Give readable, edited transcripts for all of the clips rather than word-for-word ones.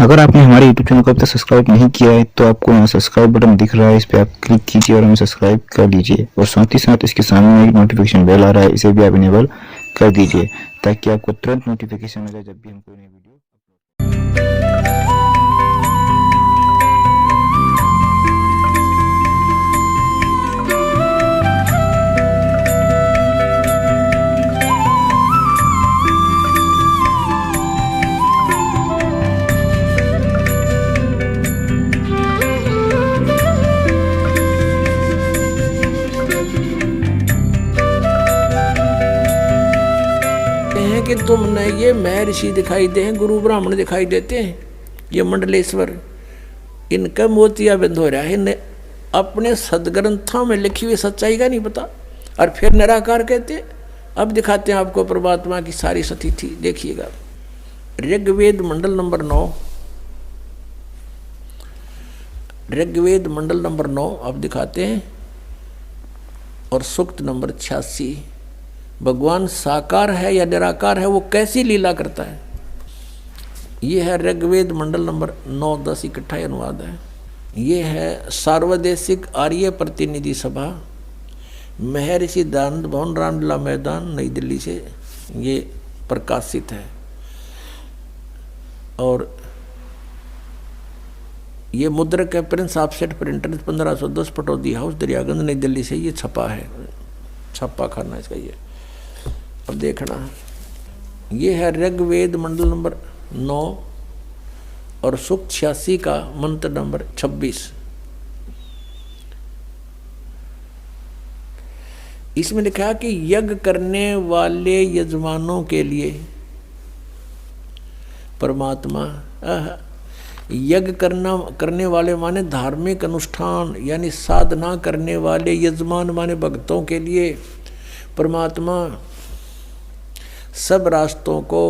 अगर आपने हमारे YouTube चैनल को अब तक सब्सक्राइब नहीं किया है तो आपको यहाँ सब्सक्राइब बटन दिख रहा है, इस पर आप क्लिक कीजिए और हमें सब्सक्राइब कर लीजिए। और साथ ही साथ इसके सामने एक नोटिफिकेशन बेल आ रहा है, इसे भी आप इनेबल कर दीजिए ताकि आपको तुरंत नोटिफिकेशन मिले जब भी हम कोई नई वीडियो। कि तुमने ये महर्षि दिखाई दे हैं, गुरु ब्राह्मण दिखाई देते हैं, ये मंडलेश्वर, इनका मोतिया बंद हो रहा है। इन्हें अपने सदग्रंथों में लिखी हुई सच्चाई का नहीं पता और फिर निराकार कहते हैं। अब दिखाते हैं आपको परमात्मा की सारी स्थिति। देखिएगा ऋग्वेद मंडल नंबर 9, ऋग्वेद मंडल नंबर 9 अब दिखाते हैं और सूक्त नंबर 86। भगवान साकार है या निराकार है, वो कैसी लीला करता है। ये है ऋग्वेद मंडल नंबर 9, 10 इकट्ठा अनुवाद है। ये है सार्वदेशिक आर्य प्रतिनिधि सभा, महर्षि दयानंद भवन, रामलीला मैदान, नई दिल्ली से ये प्रकाशित है। और ये मुद्रक है Prince offset printer 1510 Pataudi house Daryaganj नई दिल्ली से ये छपा है, छपा खाना इसका ये। अब देखना ये है ऋग्वेद मंडल नंबर 9 और सूक्त 86 का मंत्र नंबर 26। इसमें लिखा है कि यज्ञ करने वाले यजमानों के लिए परमात्मा, यज्ञ करने वाले माने धार्मिक अनुष्ठान यानी साधना करने वाले यजमान माने भक्तों के लिए परमात्मा सब रास्तों को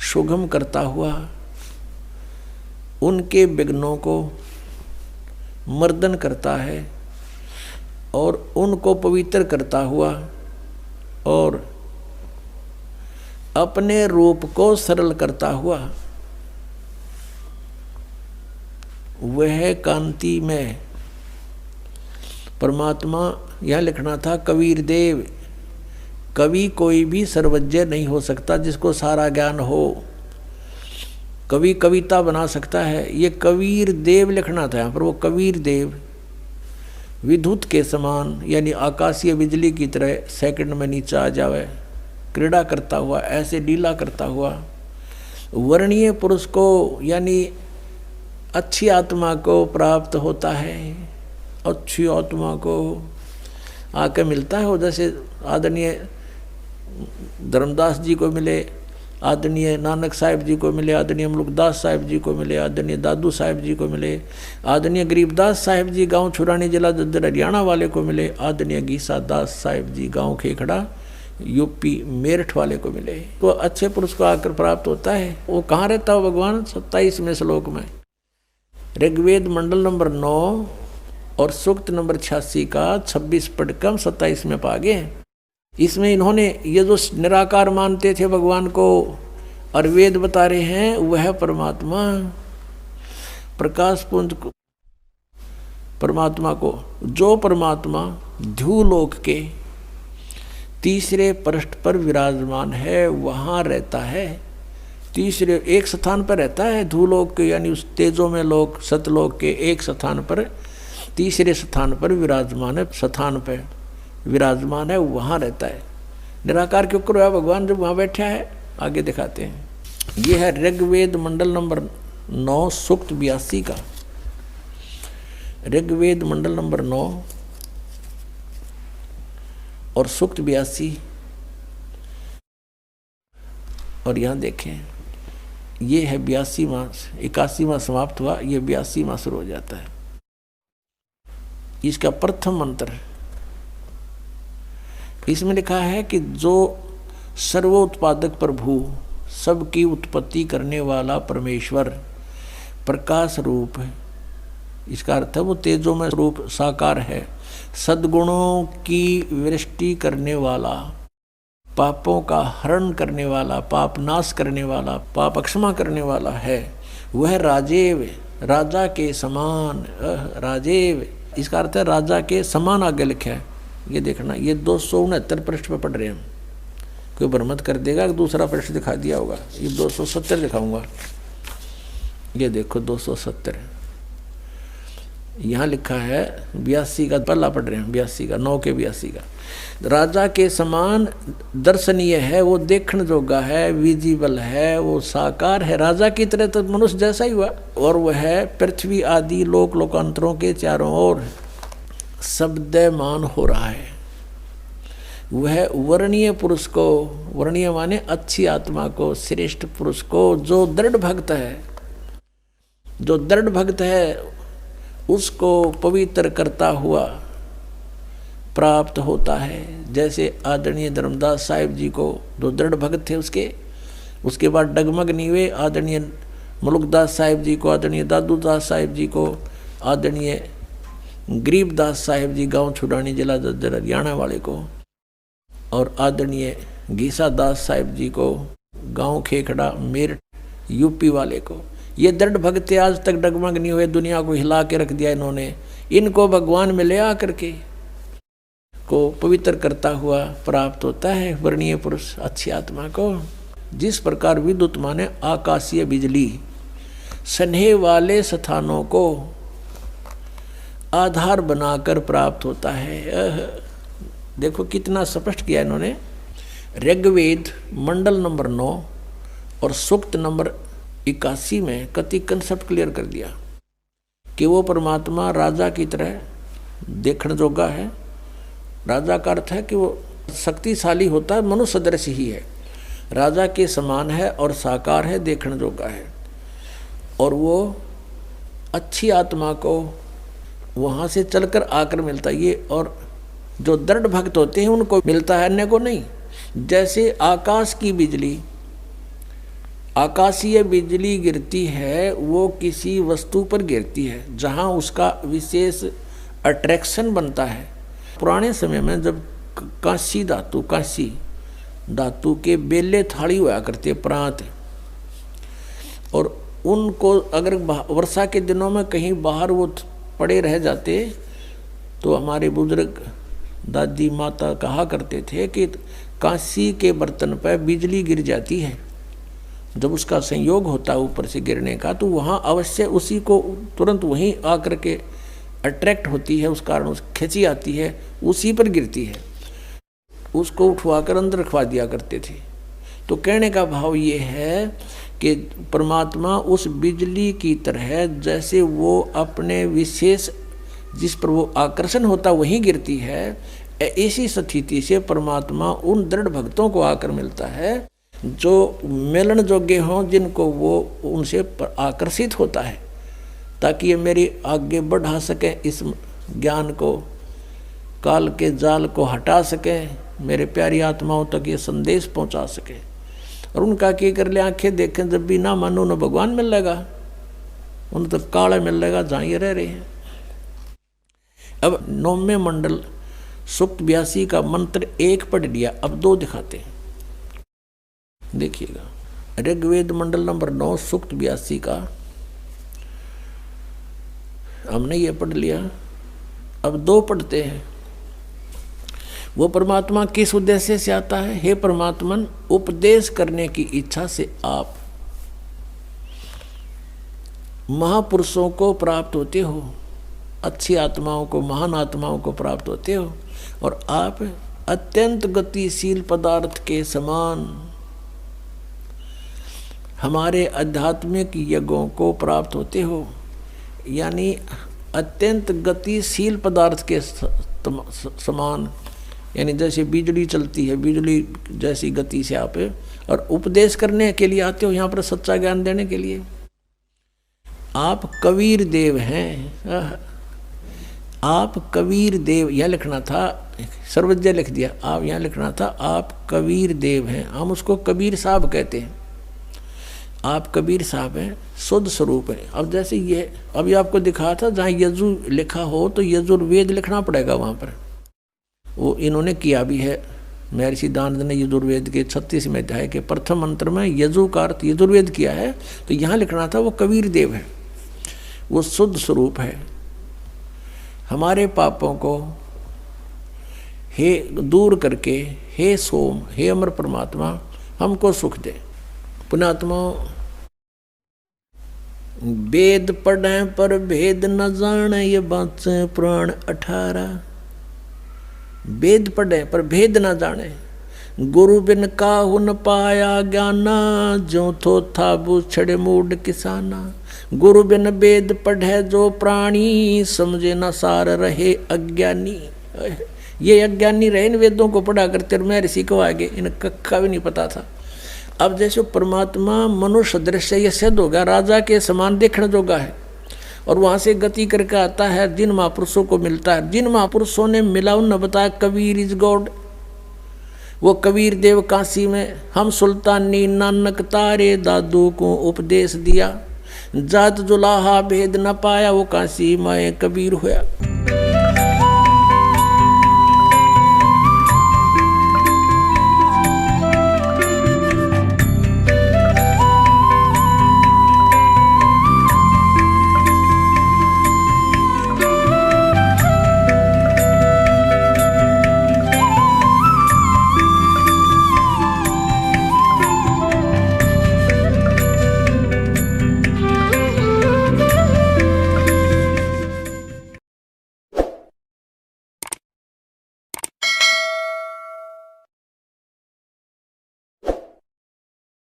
सुगम करता हुआ उनके विघ्नों को मर्दन करता है और उनको पवित्र करता हुआ और अपने रूप को सरल करता हुआ वह कांति में परमात्मा। यह लिखना था कबीर देव। कवि कोई भी सर्वज्ञ नहीं हो सकता जिसको सारा ज्ञान हो। कवि कविता बना सकता है, ये कबीर देव लिखना था यहाँ पर। वो कबीर देव विद्युत के समान यानी आकाशीय बिजली की तरह सेकंड में नीचे आ जावे, क्रीड़ा करता हुआ, ऐसे लीला करता हुआ वर्णीय पुरुष को यानी अच्छी आत्मा को प्राप्त होता है। अच्छी आत्मा को आके मिलता है वो, जैसे आदरणीय धर्मदास जी को मिले, आदरणीय नानक साहिब जी को मिले, आदरणीय मुल्कदास साहिब जी को मिले, आदरणीय दादू साहिब जी को मिले, आदरणीय गरीबदास साहिब जी गांव छुरानी जिला दद्दर हरियाणा वाले को मिले, आदरणीय गीसा दास साहिब जी गांव खेखड़ा यूपी मेरठ वाले को मिले। तो अच्छे पुरुष को आकर प्राप्त होता है। वो कहाँ रहता हो भगवान? 27वें श्लोक में ऋग्वेद मंडल नंबर 9 और सूक्त नंबर 86 का 26 पढ़कर 27 में पा गए। इसमें इन्होंने ये जो निराकार मानते थे भगवान को और वेद बता रहे हैं वह परमात्मा प्रकाश पुंज को, परमात्मा को, जो परमात्मा ध्युलोक के तीसरे पृष्ठ पर विराजमान है वहाँ रहता है। तीसरे एक स्थान पर रहता है ध्युलोक के यानी उस तेजो में लोक सतलोक के एक स्थान पर, तीसरे स्थान पर विराजमान है, स्थान पर विराजमान है, वहाँ रहता है। निराकार क्यों करो है भगवान जब वहाँ बैठा है? आगे दिखाते हैं। ये है ऋग्वेद मंडल नंबर 9 सूक्त 82 का। ऋग्वेद मंडल नंबर 9 और सूक्त 82। और यहाँ देखें ये है 82वां, 81वां समाप्त हुआ, ये 82वां शुरू हो जाता है। इसका प्रथम मंत्र इसमें लिखा है कि जो सर्वोत्पादक प्रभु, सबकी उत्पत्ति करने वाला परमेश्वर प्रकाश रूप है। इसका अर्थ है वो तेजो में रूप साकार है, सद्गुणों की वृष्टि करने वाला पापों का हरण करने वाला, पाप नाश करने वाला, पाप अक्षमा करने वाला है, वह राजेव, राजा के समान। राजेव इसका अर्थ है राजा के समान, आगे लिखा है। ये देखना, ये 269 पृष्ठ पर पढ़ रहे हैं हम। कोई भ्रमत कर देगा कि दूसरा पृष्ठ दिखा दिया होगा। ये 270 दिखाऊंगा। ये देखो 270 यहाँ लिखा है। 82 का पहला पढ़ रहे हैं, 82 का, 9 के 82 का। राजा के समान दर्शनीय है, वो देखने जोगा है, विजिबल है, वो साकार है। राजा की तरह तो मनुष्य जैसा ही हुआ। और वह पृथ्वी आदि लोक लोकांतरों के चारों ओर शब्दमान हो रहा है। वह वर्णीय पुरुष को, वर्णीय माने अच्छी आत्मा को, श्रेष्ठ पुरुष को, जो दृढ़ भक्त है, जो दृढ़ भक्त है उसको पवित्र करता हुआ प्राप्त होता है। जैसे आदरणीय धर्मदास साहिब जी को, जो दृढ़ भक्त थे, उसके बाद डगमग नहीं हुए। आदरणीय मुलुकदास साहिब जी को, आदरणीय दादूदास साहिब जी को, आदरणीय गरीबदास साहिब जी गांव छुड़ानी जिला जज्जर हरियाणा वाले को, और आदरणीय गीसा दास साहिब जी को गांव खेखड़ा मेरठ यूपी वाले को। ये दृढ़ भक्त आज तक डगमग नहीं हुए, दुनिया को हिला के रख दिया इन्होंने। इनको भगवान में ले आकर के को पवित्र करता हुआ प्राप्त होता है वर्णीय पुरुष, अच्छी आत्मा को। जिस प्रकार विद्युत माने आकाशीय बिजली स्नेह वाले स्थानों को आधार बनाकर प्राप्त होता है। देखो कितना स्पष्ट किया इन्होंने। ऋग्वेद मंडल नंबर 9 और सूक्त नंबर 81 में कति कंसेप्ट क्लियर कर दिया कि वो परमात्मा राजा की तरह देखने जोगा है। राजा का अर्थ है कि वो शक्तिशाली होता है, मनुष्य सदृश ही है, राजा के समान है और साकार है, देखने जोगा है। और वो अच्छी आत्मा को वहाँ से चलकर आकर मिलता है ये। और जो दृढ़ भक्त होते हैं उनको मिलता है, अन्य को नहीं। जैसे आकाश की बिजली, आकाशीय बिजली गिरती है, वो किसी वस्तु पर गिरती है जहाँ उसका विशेष अट्रैक्शन बनता है। पुराने समय में जब कांसी धातु के बेले थाली हुआ करते प्रांत, और उनको अगर वर्षा के दिनों में कहीं बाहर वो पड़े रह जाते तो हमारे बुजुर्ग दादी माता कहा करते थे कि कांसी के बर्तन पर बिजली गिर जाती है, जब उसका संयोग होता है ऊपर से गिरने का, तो वहाँ अवश्य उसी को तुरंत वहीं आकर के अट्रैक्ट होती है, उस कारण उस खिंची आती है, उसी पर गिरती है। उसको उठवाकर अंदर रखवा दिया करते थे। तो कहने का भाव ये है कि परमात्मा उस बिजली की तरह, जैसे वो अपने विशेष जिस पर वो आकर्षण होता वहीं गिरती है, ऐसी स्थिति से परमात्मा उन दृढ़ भक्तों को आकर मिलता है जो मिलन योग्य हों, जिनको वो उनसे आकर्षित होता है, ताकि ये मेरी आगे बढ़ा सकें, इस ज्ञान को, काल के जाल को हटा सकें, मेरे प्यारी आत्माओं तक ये संदेश पहुंचा सकें। और उनका क्या कर ले, आंखें देखें, जब भी ना मानो न भगवान मिल लेगा, उन तक काला मिल लेगा जहाँ ये रह रहे हैं। अब 9वें मंडल सूक्त 82 का मंत्र 1 पढ़ लिया, अब 2 दिखाते हैं, देखिएगा। ऋग्वेद मंडल नंबर 9 सूक्त 82 का हमने ये पढ़ लिया, अब 2 पढ़ते हैं। वो परमात्मा किस उद्देश्य से आता है? हे परमात्मन, उपदेश करने की इच्छा से आप महापुरुषों को प्राप्त होते हो, अच्छी आत्माओं को, महान आत्माओं को प्राप्त होते हो, और आप अत्यंत गतिशील पदार्थ के समान हमारे आध्यात्मिक यज्ञों को प्राप्त होते हो। यानी अत्यंत गतिशील पदार्थ के समान, यानी जैसे बिजली चलती है, बिजली जैसी गति से आप, और उपदेश करने के लिए आते हो, यहाँ पर सच्चा ज्ञान देने के लिए। आप कबीर देव हैं, आप कबीर देव, यह लिखना था, सर्वज्ञ लिख दिया, आप यहाँ लिखना था आप कबीर देव हैं। हम उसको कबीर साहब कहते हैं, आप कबीर साहब हैं, शुद्ध स्वरूप है। अब जैसे ये अभी आपको दिखा था, जहाँ यजु लिखा हो तो यजुर्वेद लिखना पड़ेगा वहाँ पर, वो इन्होंने किया भी है महर्षि दानंद ने यजुर्वेद के 36वें अध्याय के प्रथम मंत्र में यजु का अर्थ यजुर्वेद किया है, तो यहाँ लिखना था वो कबीर देव है, वो शुद्ध स्वरूप है। हमारे पापों को हे दूर करके हे सोम, हे अमर परमात्मा हमको सुख दे। पुण्यात्मा, वेद पढ़े पर भेद न जाने, ये बात पुराण 18। वेद पढ़े पर भेद न जाने, गुरु बिन काहू न पाया ज्ञाना, जो थो था बूछड़े मूड किसाना। गुरु बिन वेद पढ़े जो प्राणी, समझे न सार रहे अज्ञानी। ये अज्ञानी रहे इन वेदों को पढ़ा करते, और मैं ऋषि को आगे इन कक्का भी नहीं पता था। अब जैसे परमात्मा मनुष्य दृश्य ये सिद्ध होगा, राजा के समान देखने जोगा है, और वहाँ से गति करके आता है, जिन महापुरुषों को मिलता है, जिन महापुरुषों ने मिला उन बताया कबीर इज गॉड। वो कबीर देव काशी में हम सुल्तानी नानक तारे दादू को उपदेश दिया, जात जुलाहा भेद न पाया, वो काशी माए कबीर होया।